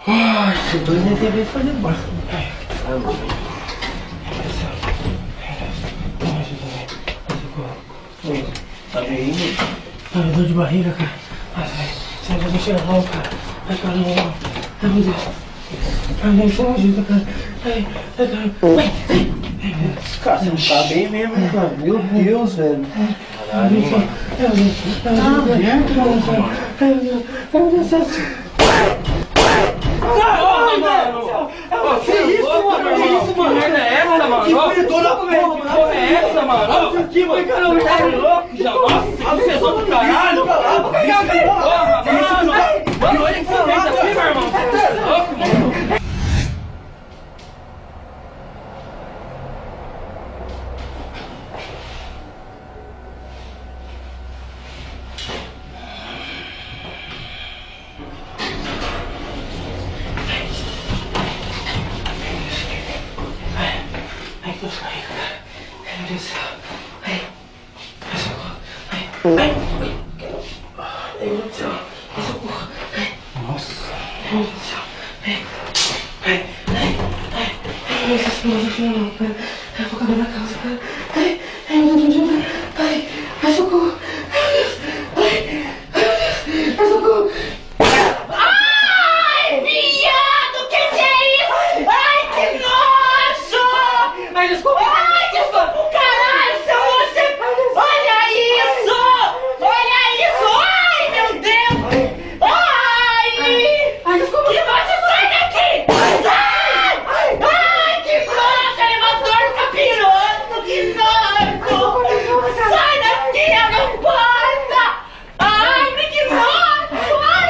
Ai, se dois nem tem vez de fazer embora. Tá bem? Ai, dor de barriga, cara. Ai, sai, vai chegar mal, cara. Ai, caramba. Ai, meu Deus. Ai, meu Deus, me ajuda, cara. Ai, cara. Cara, você não tá bem mesmo, cara. Meu Deus, velho. Caralho, mano. Que isso, mano? Que isso, mano? Que merda é essa, mano? Que doidona, porra, mano. Que porra é essa, mano? Olha aqui, mano. Caramba, Tá louco, já? Nossa, você é louco do caralho. Porra, mano. Mano, olha que você fez aqui, meu irmão. Você é louco, mano. Ai, que Deus caiu, cara. Ai, meu Deus do céu. Ai, socorro. Ai, ai, ai, meu Deus do céu. Ai, socorro. Ai, Nossa. ai, meu Deus do céu. Ai, meu Deus do céu, não, cara. Ai, vou caber na calça, cara. Ai, meu Deus, me ajuda. Ai, socorro. Ai, meu Deus. Ai, socorro. Ai, viado, que é isso? Ai, que nojo! Ai, desculpa. Ai, desculpa, caralho, seu você... Olha isso! Olha isso! Ai, meu Deus! Ai! Desculpa. Que nojo, sai daqui! Sai! Ai, que nojo! Elevador fica pirando! Que nojo! Sai daqui, abre a porta! Ai, que nojo! Ai!